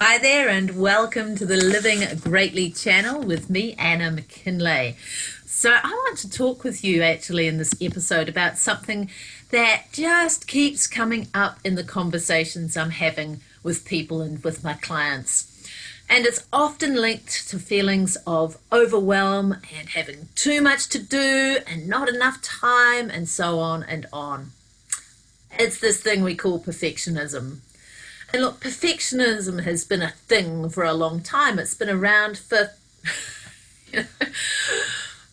Hi there, and welcome to the Living Greatly channel with me, Anna McKinlay. So, I want to talk with you actually in this episode about something that just keeps coming up in the conversations I'm having with people and with my clients. And it's often linked to feelings of overwhelm and having too much to do and not enough time, and so on and on. It's this thing we call perfectionism. And look, perfectionism has been a thing for a long time. It's been around for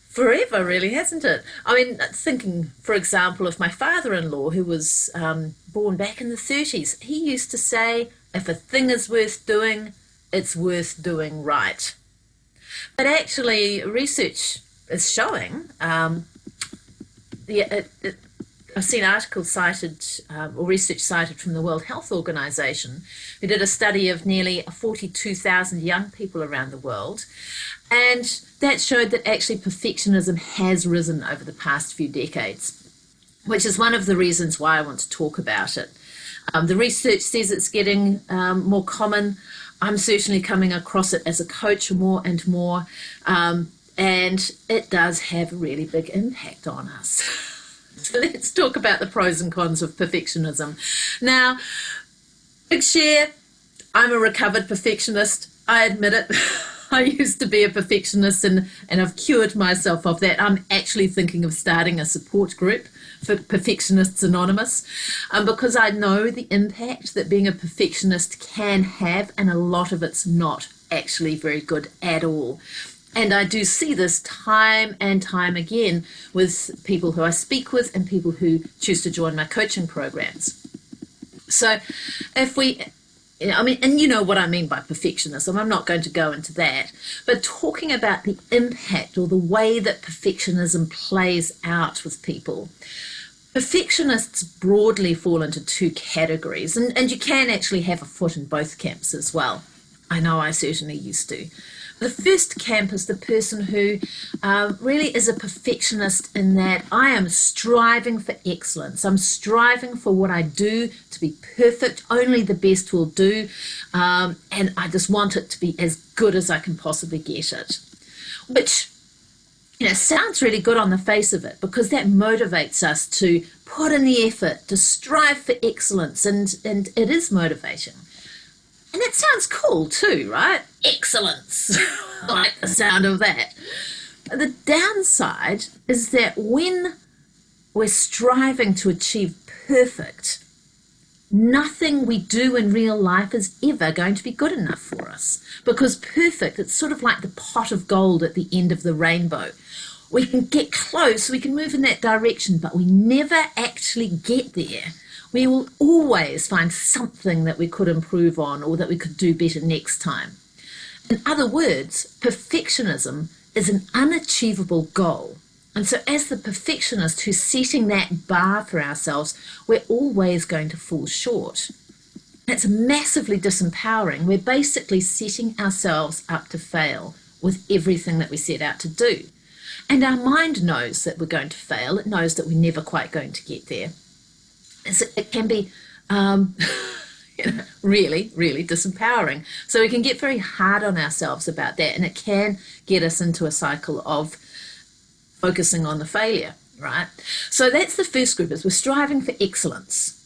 forever, really, hasn't it? I mean, thinking, for example, of my father-in-law, who was born back in the 30s. He used to say, if a thing is worth doing, it's worth doing right. But actually, research is showing, I've seen articles cited or research cited from the World Health Organization, who did a study of nearly 42,000 young people around the world. And that showed that actually perfectionism has risen over the past few decades, which is one of the reasons why I want to talk about it. The research says it's getting more common. I'm certainly coming across it as a coach more and more. And it does have a really big impact on us. So let's talk about the pros and cons of perfectionism. Now, big share, I'm a recovered perfectionist. I admit it. I used to be a perfectionist and I've cured myself of that. I'm actually thinking of starting a support group for Perfectionists Anonymous because I know the impact that being a perfectionist can have, and a lot of it's not actually very good at all. And I do see this time and time again with people who I speak with and people who choose to join my coaching programs. So if we, and you know what I mean by perfectionism, I'm not going to go into that, but talking about the impact or the way that perfectionism plays out with people. Perfectionists broadly fall into two categories, and you can actually have a foot in both camps as well. I know I certainly used to. The first camp is the person who really is a perfectionist in that I am striving for excellence. I'm striving for what I do to be perfect. Only the best will do. And I just want it to be as good as I can possibly get it. Which, sounds really good on the face of it, because that motivates us to put in the effort, to strive for excellence. And it is motivating. And it sounds cool too, right? Excellence. I like the sound of that. But the downside is that when we're striving to achieve perfect, nothing we do in real life is ever going to be good enough for us. Because perfect, it's sort of like the pot of gold at the end of the rainbow. We can get close, we can move in that direction, but we never actually get there. We will always find something that we could improve on or that we could do better next time. In other words, perfectionism is an unachievable goal. And so as the perfectionist who's setting that bar for ourselves, we're always going to fall short. It's massively disempowering. We're basically setting ourselves up to fail with everything that we set out to do. And our mind knows that we're going to fail. It knows that we're never quite going to get there. It can be really, really disempowering. So we can get very hard on ourselves about that, and it can get us into a cycle of focusing on the failure, right? So that's the first group, is we're striving for excellence,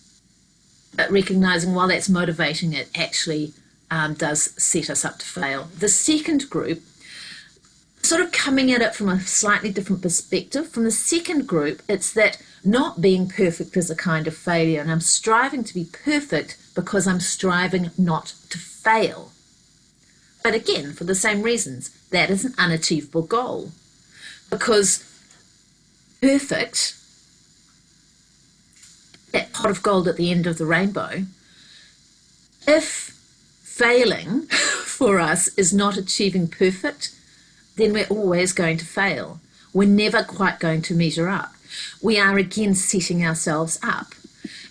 but recognizing while that's motivating, it actually does set us up to fail. The second group, sort of coming at it from a slightly different perspective. From the second group, it's that not being perfect is a kind of failure, and I'm striving to be perfect because I'm striving not to fail. But again, for the same reasons, that is an unachievable goal, because perfect, that pot of gold at the end of the rainbow, if failing for us is not achieving perfect, then we're always going to fail. We're never quite going to measure up. We are again setting ourselves up.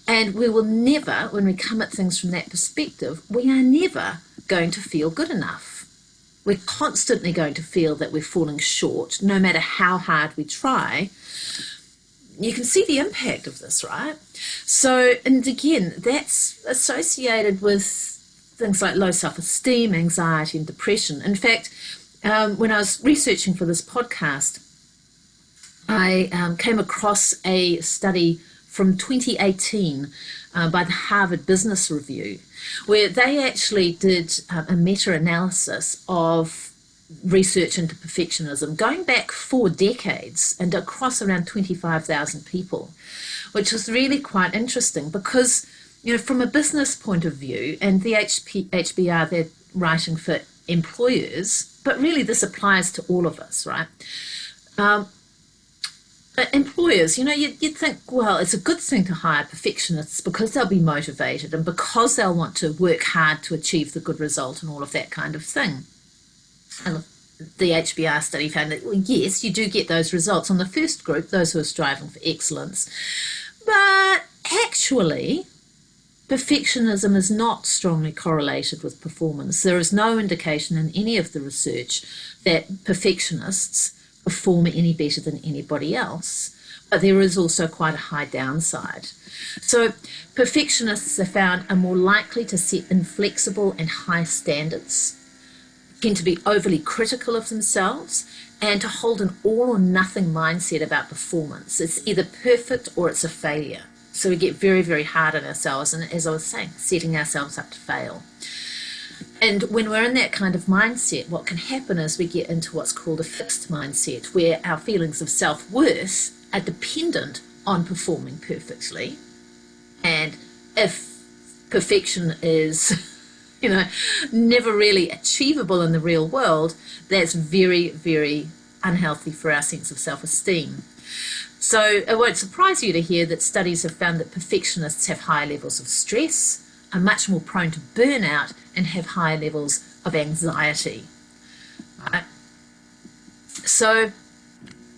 And we will never, when we come at things from that perspective, we are never going to feel good enough. We're constantly going to feel that we're falling short, no matter how hard we try. You can see the impact of this, right? So, and again, that's associated with things like low self-esteem, anxiety, and depression. In fact, when I was researching for this podcast, I came across a study from 2018 by the Harvard Business Review, where they actually did a meta-analysis of research into perfectionism going back 4 decades and across around 25,000 people, which was really quite interesting because, you know, from a business point of view, and the HBR, they're writing for employers, but really this applies to all of us, right? Employers, you know, you'd think, well, it's a good thing to hire perfectionists because they'll be motivated and because they'll want to work hard to achieve the good result and all of that kind of thing. And the HBR study found that, well, yes, you do get those results on the first group, those who are striving for excellence. But actually, perfectionism is not strongly correlated with performance. There is no indication in any of the research that perfectionists perform any better than anybody else. But there is also quite a high downside. So perfectionists are found are more likely to set inflexible and high standards, tend to be overly critical of themselves, and to hold an all or nothing mindset about performance. It's either perfect or it's a failure. So we get very, very hard on ourselves, and as I was saying, setting ourselves up to fail. And when we're in that kind of mindset, what can happen is we get into what's called a fixed mindset, where our feelings of self-worth are dependent on performing perfectly. And if perfection is, you know, never really achievable in the real world, that's very, very unhealthy for our sense of self-esteem. So it won't surprise you to hear that studies have found that perfectionists have higher levels of stress, are much more prone to burnout, and have higher levels of anxiety. Right? So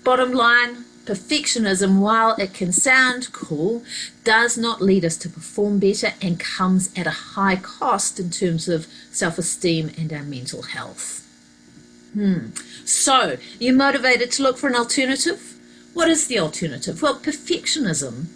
bottom line, perfectionism, while it can sound cool, does not lead us to perform better and comes at a high cost in terms of self-esteem and our mental health. So, you're motivated to look for an alternative? What is the alternative? Well, perfectionism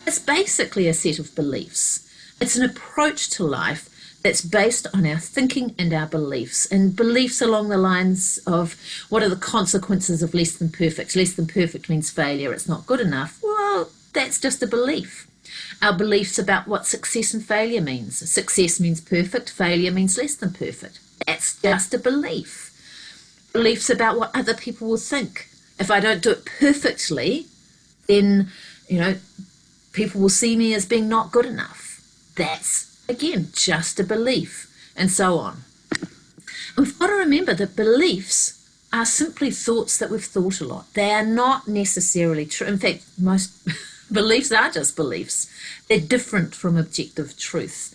is basically a set of beliefs. It's an approach to life that's based on our thinking and our beliefs, and beliefs along the lines of what are the consequences of less than perfect. Less than perfect means failure, it's not good enough. Well, that's just a belief. Our beliefs about what success and failure means. Success means perfect, failure means less than perfect. That's just a belief. Beliefs about what other people will think. If I don't do it perfectly, then, you know, people will see me as being not good enough. That's, again, just a belief, and so on. And we've got to remember that beliefs are simply thoughts that we've thought a lot. They are not necessarily true. In fact, most beliefs are just beliefs. They're different from objective truth.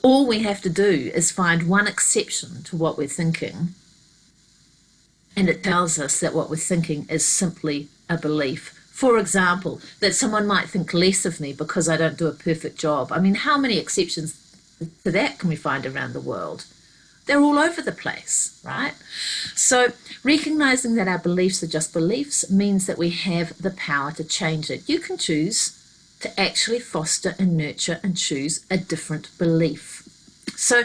All we have to do is find one exception to what we're thinking, and it tells us that what we're thinking is simply a belief. For example, that someone might think less of me because I don't do a perfect job. I mean, how many exceptions to that can we find around the world? They're all over the place, right? So recognizing that our beliefs are just beliefs means that we have the power to change it. You can choose to actually foster and nurture and choose a different belief. So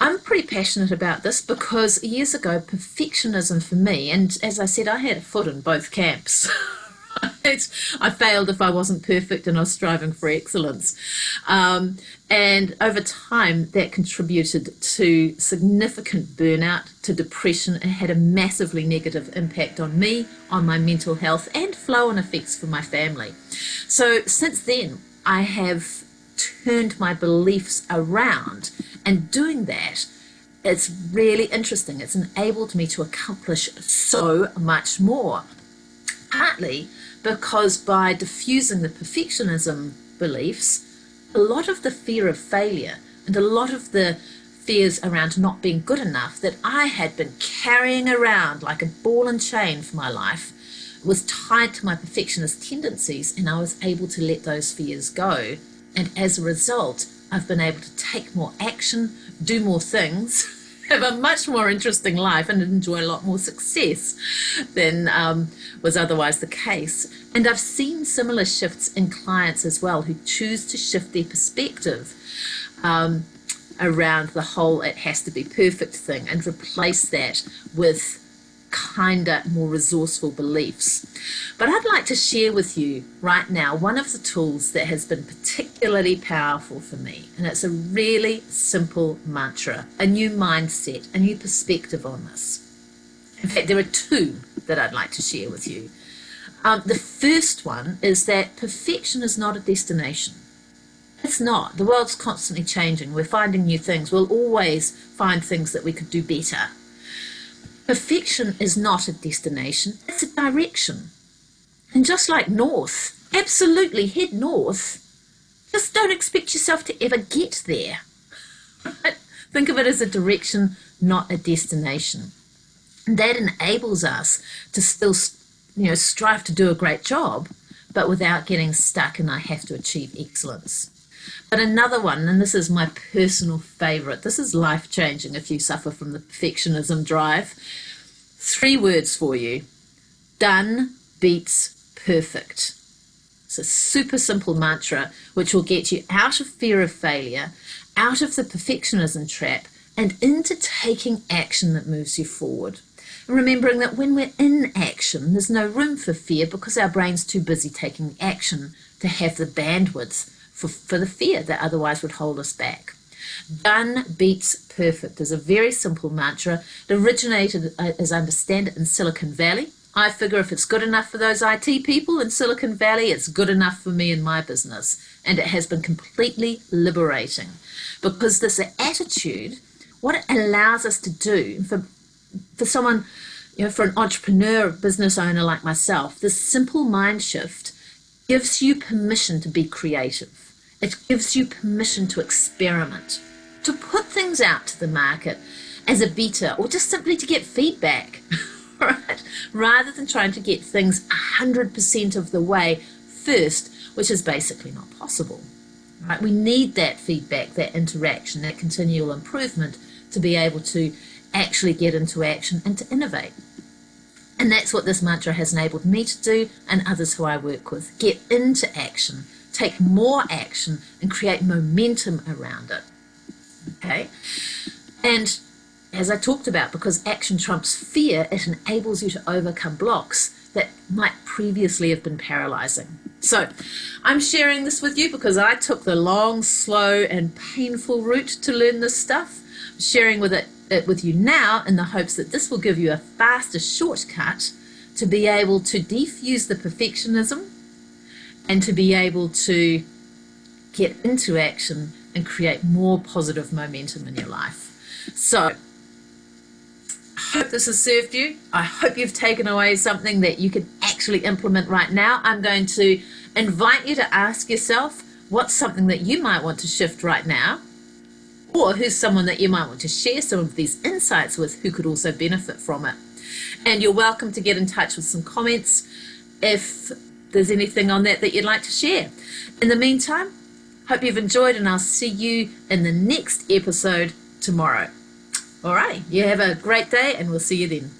I'm pretty passionate about this because years ago, perfectionism for me, and as I said, I had a foot in both camps. I failed if I wasn't perfect and I was striving for excellence. And over time, that contributed to significant burnout, to depression. It had a massively negative impact on me, on my mental health, and flow-on effects for my family. So since then, I have turned my beliefs around, and doing that, it's really interesting. It's enabled me to accomplish so much more. Partly because by diffusing the perfectionism beliefs, a lot of the fear of failure and a lot of the fears around not being good enough that I had been carrying around like a ball and chain for my life was tied to my perfectionist tendencies, and I was able to let those fears go. And as a result, I've been able to take more action, do more things, have a much more interesting life, and enjoy a lot more success than was otherwise the case. And I've seen similar shifts in clients as well who choose to shift their perspective. around the whole it has to be perfect thing and replace that with kinder, more resourceful beliefs. But I'd like to share with you right now one of the tools that has been particularly powerful for me, and it's a really simple mantra, a new mindset, a new perspective on this. In fact, there are two that I'd like to share with you. The first one is that perfection is not a destination. It's not. The world's constantly changing. We're finding new things. We'll always find things that we could do better. Perfection is not a destination, it's a direction. And just like north, absolutely head north. Just don't expect yourself to ever get there. Right? Think of it as a direction, not a destination. And that enables us to still, strive to do a great job, but without getting stuck in I have to achieve excellence. But another one, and this is my personal favorite, this is life-changing if you suffer from the perfectionism drive. 3 words for you. Done beats perfect. It's a super simple mantra which will get you out of fear of failure, out of the perfectionism trap, and into taking action that moves you forward. And remembering that when we're in action, there's no room for fear because our brain's too busy taking action to have the bandwidth for the fear that otherwise would hold us back. Done beats perfect is a very simple mantra. It originated, as I understand it, in Silicon Valley. I figure if it's good enough for those IT people in Silicon Valley, it's good enough for me and my business. And it has been completely liberating because this attitude, what it allows us to do for someone, for an entrepreneur, business owner like myself, this simple mind shift gives you permission to be creative. It gives you permission to experiment, to put things out to the market as a beta or just simply to get feedback, right? Rather than trying to get things 100% of the way first, which is basically not possible, right? We need that feedback, that interaction, that continual improvement to be able to actually get into action and to innovate. And that's what this mantra has enabled me to do and others who I work with. Get into action, take more action, and create momentum around it. Okay? And as I talked about, because action trumps fear, it enables you to overcome blocks that might previously have been paralyzing. So I'm sharing this with you because I took the long, slow, and painful route to learn this stuff. I'm sharing it with you now in the hopes that this will give you a faster shortcut to be able to defuse the perfectionism and to be able to get into action and create more positive momentum in your life. So I hope this has served you. I hope you've taken away something that you can actually implement right now. I'm going to invite you to ask yourself what's something that you might want to shift right now, or who's someone that you might want to share some of these insights with who could also benefit from it. And you're welcome to get in touch with some comments if there's anything on that you'd like to share. In the meantime, hope you've enjoyed, and I'll see you in the next episode tomorrow. All right, you have a great day, and we'll see you then.